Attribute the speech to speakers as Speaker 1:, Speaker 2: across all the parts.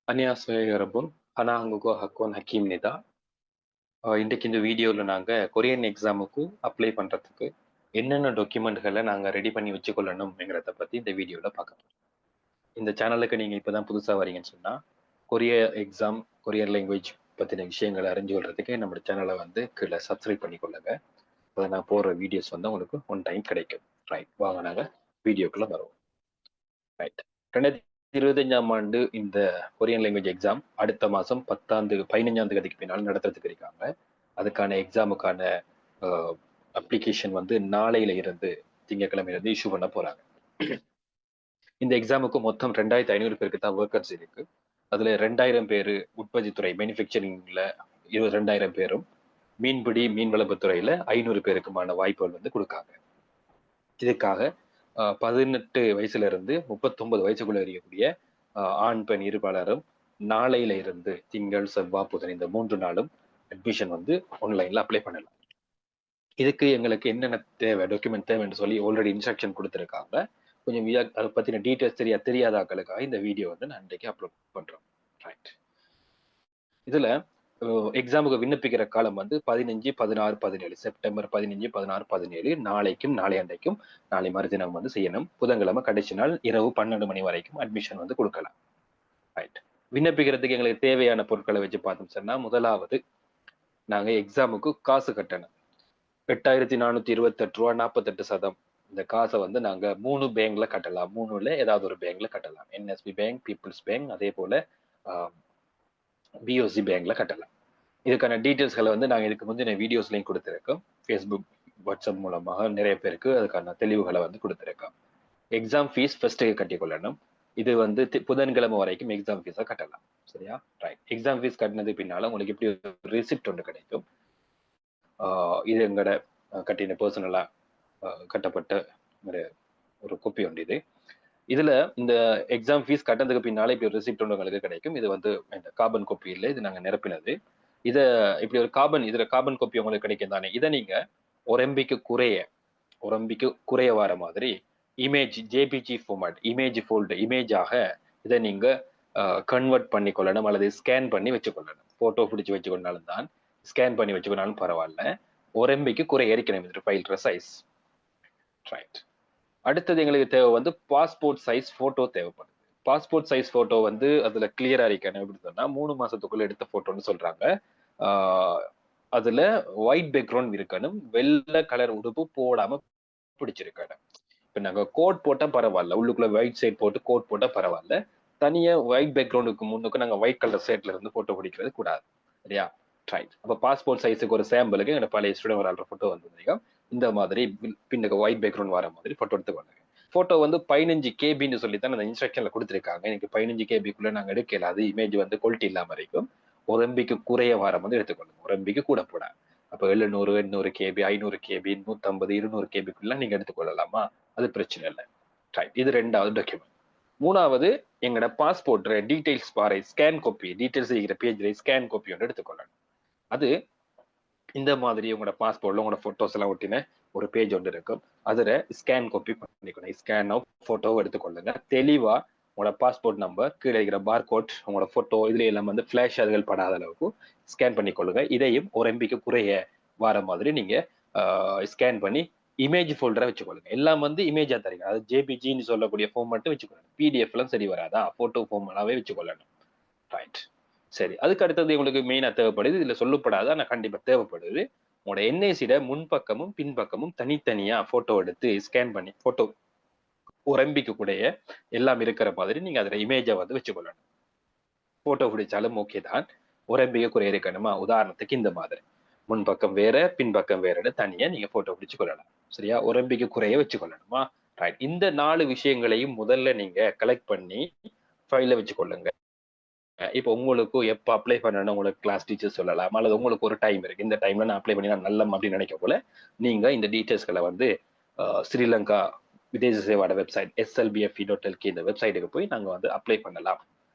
Speaker 1: 안녕하세요, 여러분. 하나 한국어 학원 하키입니다. இன்றைக்கு இந்த வீடியோவில் நாங்கள் கொரியன் எக்ஸாமுக்கு அப்ளை பண்ணுறதுக்கு என்னென்ன டாக்குமெண்ட்களை நாங்கள் ரெடி பண்ணி வச்சுக்கொள்ளணும்ங்கிறத பற்றி இந்த வீடியோவில் பார்க்க போகிறோம். இந்த சேனலுக்கு நீங்கள் இப்போ தான் புதுசாக வரீங்கன்னு சொன்னால் கொரிய எக்ஸாம், கொரியன் லாங்குவேஜ் பற்றின விஷயங்களை அறிஞ்சு கொள்றதுக்கு நம்ம சேனலை வந்து கீழே சப்ஸ்கிரைப் பண்ணிக்கொள்ளுங்க. அதை நான் போடுற வீடியோஸ் வந்து உங்களுக்கு ஒன் டைம் கிடைக்கும். ரைட், வாங்க நாங்கள் வீடியோக்குள்ளே வருவோம். ரைட், 2025ஆம் ஆண்டு இந்த கொரியன் லாங்குவேஜ் எக்ஸாம் அடுத்த மாதம் 15ஆம் தேதிக்கு பின்னால் நடத்துறதுக்கு இருக்காங்க. அதுக்கான எக்ஸாமுக்கான அப்ளிகேஷன் வந்து நாளையில இருந்து திங்கட்கிழமையிலிருந்து இஷ்யூ பண்ண போறாங்க. இந்த எக்ஸாமுக்கு மொத்தம் 2500 பேருக்கு தான் ஒர்க்கர்ஸ் இருக்கு. அதுல 2000 பேர் உற்பத்தித்துறை மேனுஃபேக்சரிங்ல 22,000 பேரும், மீன்பிடி மீன்வளர்ப்புத்துறையில 500 பேருக்குமான வாய்ப்புகள் வந்து கொடுக்காங்க. இதுக்காக 18 வயசுல இருந்து 39 வயசுக்குள்ள இருக்கக்கூடிய ஆண் பெண் இருபாலரும் நாளையில இருந்து திங்கள் செவ்வாய் புதன் இந்த 3 நாளும் அட்மிஷன் வந்து ஆன்லைன்ல அப்ளை பண்ணலாம். இதுக்கு எங்களுக்கு என்னென்ன தேவை, டாக்குமெண்ட் தேவைன்னு சொல்லி ஆல்ரெடி இன்ஸ்ட்ரக்ஷன் கொடுத்துருக்காங்க. கொஞ்சம் அதை பத்தின டீட்டெயில்ஸ் தெரியாத ஆட்களுக்காக இந்த வீடியோ வந்து நான் இன்றைக்கு அப்லோட் பண்றோம். ரைட், இதுல எக்ஸாமுக்கு விண்ணப்பிக்கிற காலம் வந்து 15, 16, 17 செப்டம்பர் 15, 16, 17 நாளைக்கும் நாளையண்டைக்கும் நாளை மறுதினம் வந்து செய்யணும். புதன்கிழமை கடைசி நாள் இரவு 12 மணி வரைக்கும் அட்மிஷன் வந்து கொடுக்கலாம். ரைட், விண்ணப்பிக்கிறதுக்கு எங்களுக்கு தேவையான பொருட்களை வச்சு பார்த்தோம் சொன்னா, முதலாவது நாங்க எக்ஸாமுக்கு காசு கட்டணும். 8,428 ரூபா 48%. இந்த காசை வந்து நாங்க 3 பேங்க்ல கட்டலாம். 3ல ஏதாவது ஒரு பேங்க்ல கட்டலாம். என்எஸ்பி பேங்க், பீப்புள்ஸ் பேங்க், அதே போல பிஓசி பேங்க்ல கட்டலாம். இதுக்கான டீட்டெயில்ஸ்களை வந்து நாங்கள் இதுக்கு முந்தின வீடியோஸ்லையும் கொடுத்துருக்கோம். ஃபேஸ்புக், வாட்ஸ்அப் மூலமாக நிறைய பேருக்கு அதுக்கான தெளிவுகளை வந்து கொடுத்துருக்கோம். எக்ஸாம் ஃபீஸ் ஃபர்ஸ்ட்டுக்கு கட்டிக்கொள்ளணும். இது வந்து புதன்கிழமை வரைக்கும் எக்ஸாம் ஃபீஸை கட்டலாம். சரியா? ரைட், எக்ஸாம் ஃபீஸ் கட்டினது பின்னால உங்களுக்கு இப்படி ஒரு ரிசிப்ட் ஒன்று கிடைக்கும். இது எங்களோட கட்டின பர்சனலா கட்டப்பட்ட ஒரு கோப்பி ஒன்று இது. இதுல இந்த எக்ஸாம் ஃபீஸ் கட்டினதுக்கு பின்னால இப்படி ஒரு ரிசிப்ட் ஒன்று உங்களுக்கு கிடைக்கும். இது வந்து கார்பன் கோப்பி இல்லை, இது நாங்க நிரப்பினது. இத இப்படி ஒரு இதுல கார்பன் கோப்பி உங்களுக்கு கிடைக்கும் தானே. இதை நீங்க ஒரு எம்பிக்கு குறைய வர மாதிரி image JPG format, image folder, இமேஜாக இதை நீங்க கன்வெர்ட் பண்ணி கொள்ளணும் அல்லது ஸ்கேன் பண்ணி வச்சுக்கொள்ளணும். போட்டோ பிடிச்சு வச்சுக்கொண்டாலும் தான், ஸ்கேன் பண்ணி வச்சுக்கொண்டாலும் பரவாயில்ல. ஒரு எம்பிக்கு குறைய இருக்கணும் இந்த ஃபைல் சைஸ். ரைட், அடுத்தது எங்களுக்கு தேவை வந்து பாஸ்போர்ட் சைஸ் போட்டோ தேவைப்படுது. பாஸ்போர்ட் சைஸ் போட்டோ வந்து அதுல கிளியரா இருக்கணும். எப்படி சொன்னா 3 மாசத்துக்குள்ள எடுத்த போட்டோன்னு சொல்றாங்க. அதுல ஒயிட் பேக்ரவுண்ட் இருக்கணும், வெள்ளை கலர் உடுப்பு போடாம பிடிச்சிருக்கணும். இப்ப நாங்க கோட் போட்டா பரவாயில்ல, உள்ளுக்குள்ள ஒயிட் சைட் போட்டு கோட் போட்டா பரவாயில்ல. தனியா ஒயிட் பேக்ரவுண்டுக்கு முன்னுக்கு நாங்க ஒயிட் கலர் ஷர்ட்ல இருந்து போட்டோ பிடிக்கிறது கூடாது. சரியா? ரைட், அப்ப பாஸ்போர்ட் சைஸுக்கு ஒரு சாம்பிளுக்கு எங்க பழைய ஸ்டூடெண்ட் ஒரு போட்டோ வந்து இந்த மாதிரி பின்னுக்கு ஒயிட் பேக்ரவுண்ட் வர மாதிரி போட்டோ எடுத்துக்கொள்ளுங்க. போட்டோ வந்து 15 கேபின்னு சொல்லித்தான் அந்த இன்ஸ்ட்ரக்ஷன்ல கொடுத்துருக்காங்க. எனக்கு 15 கேபிக்குள்ள நாங்க எடுக்கல. அது இமேஜ் வந்து குவாலிட்டி இல்லாம இருக்கும். ஒரு எம்பிக்கு குறைய வர மாதிரி எடுத்துக்கொள்ளுங்க. ஒரு எம்பிக்கு கூட போட. அப்ப 700, 800 கேபி, 500 கேபி, 150, 200 கேபிக்குள்ள நீங்க எடுத்துக்கொள்ளலாமா? அது பிரச்சனை இல்லை. ரைட், இது 2வது டாக்குமெண்ட். 3வது எங்களோட பாஸ்போர்ட் டீடைல்ஸ் பாரு, ஸ்கேன் காப்பி, டீடைல்ஸ் இருக்கிற பேஜ்ல ஸ்கேன் காப்பி ஒன்று எடுத்துக்கொள்ளணும். அது இந்த மாதிரி உங்களோட பாஸ்போர்ட்ல உங்களோட போட்டோஸ் எல்லாம் ஒட்டின ஒரு பேஜ் ஒன்று இருக்கும். அதுல ஸ்கேன் காப்பி பண்ணிக்கணும். ஸ்கேன் போட்டோ எடுத்துக்கொள்ளுங்க. தெளிவா உங்களோட பாஸ்போர்ட் நம்பர், கீழே இருக்கிற பார்கோட், உங்களோட போட்டோ இதுல எல்லாம் வந்து பிளாஷ் அதுகள் படாத அளவுக்கு ஸ்கேன் பண்ணிக்கொள்ளுங்க. இதையும் ஒரு எம்பிக்கு குறைய வர மாதிரி நீங்க ஸ்கேன் பண்ணி இமேஜ் ஃபோல்டரா வச்சுக்கொள்ளுங்க. எல்லாம் வந்து இமேஜா தரீங்க. அது ஜேபிஜின்னு சொல்லக்கூடிய ஃபார்ம் மட்டும் வச்சுக்கொள்ளணும். பிடிஎஃப் எல்லாம் சரி வராதா, போட்டோ ஃபார்மாவே வச்சுக்கொள்ளணும். ரைட், சரி, அதுக்கு அடுத்தது உங்களுக்கு மெயினா தேவைப்படுது, இதுல சொல்லப்படாது ஆனா கண்டிப்பா தேவைப்படுது, உங்களோட என்ஐசியோட முன்பக்கமும் பின்பக்கமும் தனித்தனியா போட்டோ எடுத்து ஸ்கேன் பண்ணி போட்டோ ஒரு எம்பிக்கு கூட எல்லாம் இருக்கிற மாதிரி நீங்க அதுல இமேஜை வந்து வச்சுக்கொள்ளணும். போட்டோ பிடிச்சாலும் ஓகே தான், ஒரு எம்பிக்கு குறைய இருக்கணுமா? உதாரணத்துக்கு இந்த மாதிரி முன்பக்கம் வேற பின்பக்கம் வேற தனியா நீங்க போட்டோ பிடிச்சு கொள்ளலாம். சரியா? ஒரு எம்பிக்கு குறைய வச்சுக்கொள்ளணுமா? ரைட், இந்த 4 விஷயங்களையும் முதல்ல நீங்க கலெக்ட் பண்ணி ஃபைல வச்சுக்கொள்ளுங்க. இப்போ உங்களுக்கு எப்போ அப்ளை பண்ணணும் உங்களுக்கு கிளாஸ் டீச்சர் சொல்லலாம், அல்லது உங்களுக்கு ஒரு டைம் இருக்கு, இந்த டைம்ல நான் அப்ளை பண்ணி நான் நல்ல அப்படின்னு நினைக்க போல நீங்க இந்த டீட்டெயில்ஸ்களை வந்து ஸ்ரீலங்கா விதேச சேவாட வெப்சைட் SLBFE.lk இந்த வெப்சைட்டுக்கு போய் நாங்க வந்து அப்ளை பண்ணலாம்.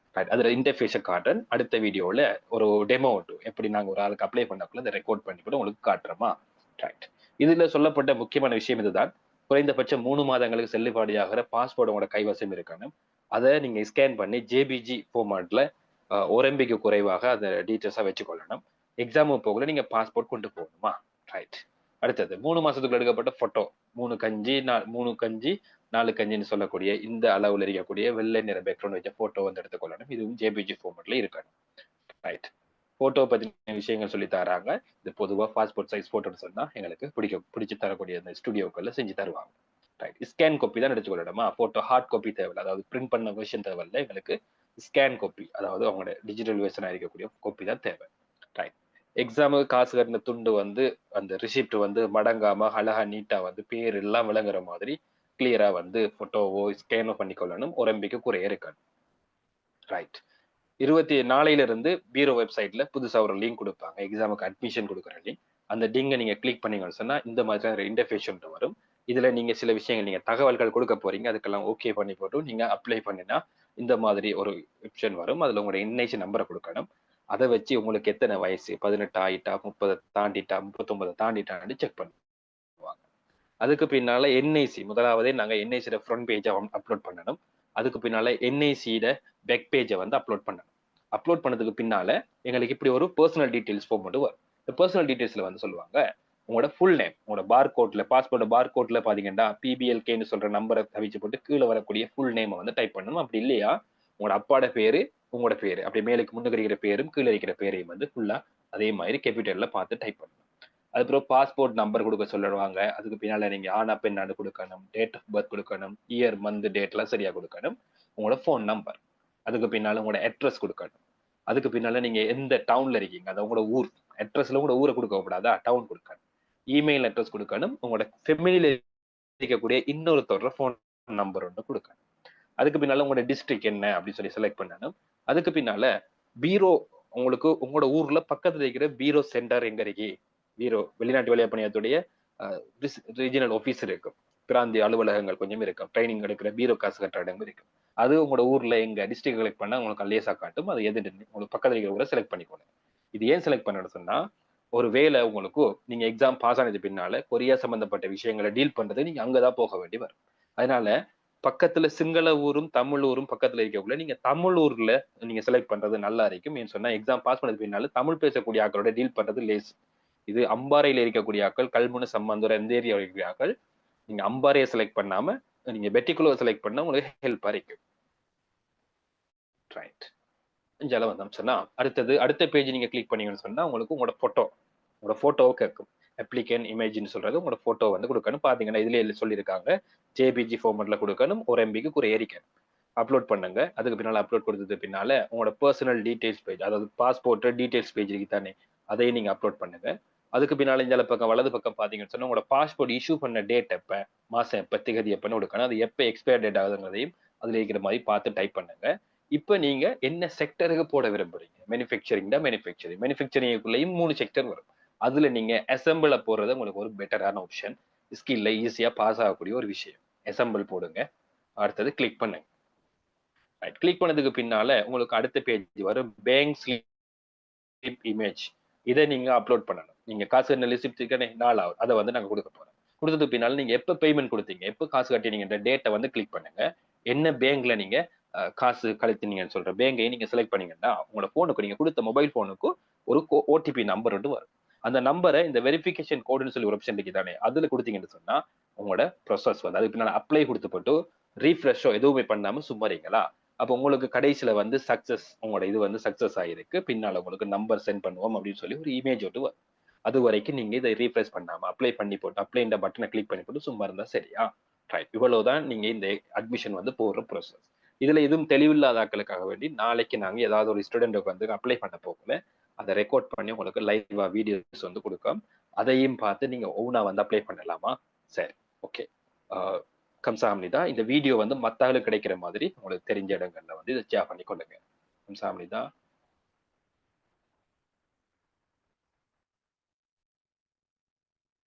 Speaker 1: அதுல இன்டர்ஃபேஸை காட்டுறேன். அடுத்த வீடியோல ஒரு டெமோ எப்படி நாங்க ஒரு ஆளுக்கு அப்ளை பண்ணக்குள்ள அதை ரெக்கார்ட் பண்ணி கூட உங்களுக்கு காட்டுறோமா? ரைட், இதுல சொல்லப்பட்ட முக்கியமான விஷயம் இதுதான். குறைந்தபட்சம் 3 மாதங்களுக்கு செல்லுபடியாகிற பாஸ்போர்ட் உங்களோட கைவசம் இருக்கணும். அதை நீங்க ஸ்கேன் பண்ணி ஜேபிஜி ஃபார்மேட்ல 1 MB குறைவாக அந்த டீட்டெயில்ஸா வச்சுக்கொள்ளணும். எக்ஸாமுக்கு போகல நீங்க பாஸ்போர்ட் கொண்டு போகணுமா? ரைட். அடுத்தது 3 மாசத்துக்குள்ள எடுக்கப்பட்ட போட்டோ 3 கஞ்சி 4 கஞ்சின்னு சொல்லக்கூடிய இந்த அளவுல இருக்கக்கூடிய வெள்ளை நிற பேக்ரவுண்ட் வச்ச போட்டோ வந்து எடுத்துக்கொள்ளணும். இதுவும் ஜேபிஜி ஃபார்மட்ல இருக்கணும். ரைட். போட்டோ பத்தின விஷயங்கள் சொல்லி தராங்க. இது பொதுவா பாஸ்போர்ட் சைஸ் போட்டோன்னு சொன்னா எங்களுக்கு பிடிச்சு தரக்கூடிய அந்த ஸ்டுடியோக்கள்ல செஞ்சு தருவாங்க. ரைட். ஸ்கேன் காப்பி தான் எடுத்துக்கொள்ளணுமா? போட்டோ ஹார்ட் காப்பி தேவையில்ல. அதாவது பிரிண்ட் பண்ண வெர்ஷன் தேவையில்ல. எங்களுக்கு ஸ்கேன் காப்பி, அதாவது அவங்களோட டிஜிட்டல் வெர்ஷனா இருக்கக்கூடிய காப்பி தான் தேவை. ரைட். எக்ஸாமுக்கு காசு கட்டின துண்டு வந்து அந்த ரிசிப்ட் வந்து மடங்காம அழகா நீட்டா வந்து பேர் எல்லாம் விளங்குற மாதிரி கிளியரா வந்து போட்டோவோ ஸ்கேனோ பண்ணிக்கொள்ளணும். 1 MB குறைய இருக்கணும். ரைட். 24 இருந்து பீரோ வெப்சைட்ல புதுசா ஒரு லிங்க் கொடுப்பாங்க. எக்ஸாமுக்கு அட்மிஷன் கொடுக்குற லிங்க். அந்த லிங்கை நீங்க கிளிக் பண்ணீங்கன்னு சொன்னா இந்த மாதிரி இன்டர்ஃபேஸ் வரும். இதுல நீங்க சில விஷயங்கள் நீங்க தகவல்கள் கொடுக்க போறீங்க. அதுக்கெல்லாம் ஓகே பண்ணி போட்டு நீங்க அப்ளை பண்ணினா இந்த மாதிரி ஒரு ஆப்ஷன் வரும். அதுல உங்களோட என்ஐசி நம்பரை கொடுக்கணும். அதை வச்சு உங்களுக்கு எத்தனை வயசு 18 ஆயிட்டா 30 தாண்டிட்டா 39 தாண்டிட்டான்னு செக் பண்ணுவாங்க. அதுக்கு பின்னால என்ஐசி முதலாவதே நாங்க என்ஐசியோட ஃப்ரண்ட் பேஜை அப்லோட் பண்ணணும். அதுக்கு பின்னால என்ஐசியோட பேக் பேஜை வந்து அப்லோட் பண்ணணும். அப்லோட் பண்ணதுக்கு பின்னால எங்களுக்கு இப்படி ஒரு பர்சனல் டீடைல்ஸ் ஃபார்ம் மட்டும் வரும். இந்த பர்சனல் டீடைல்ஸ்ல வந்து சொல்லுவாங்க உங்களோட ஃபுல் நேம், உங்களோட பார்கோட்ல பாஸ்போர்ட் பார்கோட்ல பாத்தீங்கன்னா பிபிஎல்கேன்னு சொல்ற நம்பரை தவிச்சு போட்டு கீழே வரக்கூடிய ஃபுல் நேமை வந்து டைப் பண்ணணும். அப்படி இல்லையா உங்களோட அப்பாட பேரு உங்களோட பேரு அப்படி மேலுக்கு முன்னுக்கு இருக்கிற பேரும் கீழே இருக்கிற பேரையும் வந்து ஃபுல்லா அதே மாதிரி கேபிட்டல்ல பார்த்து டைப் பண்ணணும். அதுக்கப்புறம் பாஸ்போர்ட் நம்பர் கொடுக்க சொல்லுவாங்க. அதுக்கு பின்னால நீங்க ஆனா பெண்ணாண்டு கொடுக்கணும், டேட் ஆஃப் பர்த் கொடுக்கணும், இயர் மந்த் டேட் எல்லாம் சரியா கொடுக்கணும். உங்களோட போன் நம்பர், அதுக்கு பின்னால உங்களோட அட்ரஸ் கொடுக்கணும். அதுக்கு பின்னால நீங்க எந்த டவுன்ல இருக்கீங்க, அது உங்களோட ஊர் அட்ரஸ்ல உங்களோட ஊரை கொடுக்க கூடாதா, டவுன் கொடுக்கணும். இமெயில் அட்ரஸ் கொடுக்கணும். உங்களோட ஃபெமிலியில இருக்கக்கூடிய இன்னொருத்தரோட போன் நம்பர் ஒன்று கொடுக்கணும். அதுக்கு பின்னால உங்களோட டிஸ்ட்ரிக்ட் என்ன அப்படின்னு சொல்லி செலக்ட் பண்ணணும். அதுக்கு பின்னால பீரோ, உங்களுக்கு உங்களோட ஊர்ல பக்கத்துல இருக்கிற பீரோ சென்டர் எங்க இருக்கு, பீரோ வெளிநாட்டு வேலை பணியத்துடைய ரீஜனல் ஆபீஸ் இருக்கும், பிராந்திய அலுவலகங்கள் கொஞ்சம் இருக்கும், ட்ரைனிங் எடுக்கிற பீரோ காசு கட்டுற இடங்கள் இருக்கும். அது உங்களோட ஊர்ல எங்க டிஸ்ட்ரிக்ட் செலக்ட் பண்ணா உங்களுக்கு லேசா காட்டும். அது எது உங்களுக்கு பக்கத்துல இருக்கிற ஊரை செலக்ட் பண்ணிக்கோங்க. இது ஏன் செலக்ட் பண்ணணும்னு சொன்னா ஒரு வேலை உங்களுக்கு நீங்க எக்ஸாம் பாஸ் ஆனது பின்னால கொரியா சம்பந்தப்பட்ட விஷயங்களை டீல் பண்றது நீங்க அங்கதான் போக வேண்டி வரும். அதனால பக்கத்துல சிங்கள ஊரும் தமிழ் ஊரும் பக்கத்துல இருக்கக்குள்ள நீங்க தமிழ் ஊர்ல நீங்க செலக்ட் பண்றது நல்லா இருக்கும். ஏன்னு சொன்னா எக்ஸாம் பாஸ் பண்ணது பின்னால தமிழ் பேசக்கூடிய ஆக்களோட டீல் பண்றது லேஸ். இது அம்பாறையில இருக்கக்கூடிய ஆக்கள், கல்முனை சம்பந்தூர் இந்த ஏரியாவில் இருக்கக்கூடிய ஆக்கள், நீங்க அம்பாறையை செலக்ட் பண்ணாம நீங்க பெட்டிகுலர் செலக்ட் பண்ணா உங்களுக்கு ஹெல்ப்பா இருக்கும். ரைட். இஞ்சால வந்தோம் சொன்னா அடுத்த பேஜ் நீங்க கிளிக் பண்ணீங்கன்னு சொன்னா உங்களுக்கு உங்களோட போட்டோவை கேட்கும். அப்ளிகன் இமேஜ்னு சொல்றது உங்களோட போட்டோ வந்து கொடுக்கணும். பாத்தீங்கன்னா இதுல சொல்லியிருக்காங்க ஜேபிஜி ஃபார்மட்ல கொடுக்கணும். 1 MB குறைய இருக்கணும். அப்லோட் பண்ணுங்க. அதுக்கு பின்னால அப்லோட் கொடுத்தது பின்னால உங்களோட பர்சனல் டீடைல்ஸ் பேஜ், அதாவது பாஸ்போர்ட் டீடைல்ஸ் பேஜ் இருக்கு தானே, அதையும் நீங்க அப்லோட் பண்ணுங்க. அதுக்கு பின்னால இந்த பக்கம் வலது பக்கம் பாத்தீங்கன்னு சொன்னா உங்களோட பாஸ்போர்ட் இஷ்யூ பண்ண டேட் எப்ப, மாசம் எப்ப, திகதி எப்பன்னு கொடுக்கணும். அது எப்ப எக்ஸ்பயர் டேட் ஆகுதுங்கிறதையும் அதுல இருக்கிற மாதிரி பார்த்து டைப் பண்ணுங்க. இப்ப நீங்க என்ன செக்டருக்கு போட விரும்புறீங்க? மேனுஃபேக்சரிங் தான் மேனுஃபேக்சரிங்குள்ளேயும் 3 செக்டர் வரும். அதுல நீங்க அசம்பிள போடுறது உங்களுக்கு ஒரு பெட்டரான ஆப்ஷன். ஸ்கில்ல ஈஸியா பாஸ் ஆகக்கூடிய ஒரு விஷயம். அசம்பிள் போடுங்க. அடுத்தது கிளிக் பண்ணுங்க. கிளிக் பண்ணதுக்கு பின்னால உங்களுக்கு அடுத்த பேஜ் வரும், பேங்க் ஸ்லிப் இமேஜ். இதை நீங்க அப்லோட் பண்ணணும். நீங்க காசு கட்டின ரிசிப்ட் நாலாவது அதை வந்து நாங்க கொடுக்க போறோம். கொடுத்ததுக்கு பின்னால நீங்க எப்ப பேமெண்ட் கொடுத்தீங்க, எப்ப காசு கட்டினீங்க டேட்டை வந்து கிளிக் பண்ணுங்க. என்ன பேங்க்ல நீங்க காசு கழித்தீங்கன்னு சொல்ற பேங்கை நீங்க செலக்ட் பண்ணீங்கன்னா உங்களோட போனுக்கு, நீங்க கொடுத்த மொபைல் போனுக்கு ஒரு ஓடிபி நம்பர் வந்து வரும். அந்த நம்பரை இந்த வெரிஃபிகேஷன் கோடுன்னு சொல்லி ஒரு ஆப்ஷன் இருக்கு தானே, அதுல கொடுத்தீங்கன்னு சொன்னா உங்களோட ப்ரொசஸ் வந்து அதுக்கு பின்னால அப்ளை கொடுத்து போட்டு ரீஃப்ரெஷோ எதுவுமே பண்ணாம சும்மாறீங்களா, அப்போ உங்களுக்கு கடைசியில வந்து சக்சஸ், உங்களோட இது வந்து சக்சஸ் ஆகிருக்கு, பின்னால உங்களுக்கு நம்பர் சென்ட் பண்ணுவோம் அப்படின்னு சொல்லி ஒரு இமேஜ் வந்து வரும். அது வரைக்கும் நீங்க இதை ரீஃப்ரெஷ் பண்ணாம அப்ளை பண்ணி போட்டு அப்ளை இந்த பட்டனை கிளிக் பண்ணி போட்டு சும்மா இருந்தா சரியா? ரைட். இவ்வளவுதான் நீங்க இந்த அட்மிஷன் வந்து போடுற ப்ரோசஸ். இதுல எதுவும் தெளிவில்லாத ஆட்களுக்காக வேண்டி நாளைக்கு நாங்க ஏதாவது ஒரு ஸ்டூடெண்ட்டுக்கு வந்து அப்ளை பண்ண போகல அதை ரெக்கார்ட் பண்ணி உங்களுக்கு லைவா வீடியோஸ் வந்து கொடுக்கும். அதையும் பார்த்து நீங்க ஓனா வந்து அப்ளை பண்ணலாமா? சரி, ஓகே. கம்சாமிதா. இந்த வீடியோ வந்து மத்தாளுக்கு கிடைக்கிற மாதிரி உங்களுக்கு தெரிஞ்ச இடங்கள்ல வந்து இதை ஷேர் பண்ணி கொள்ளுங்க. கம்சாமிதா.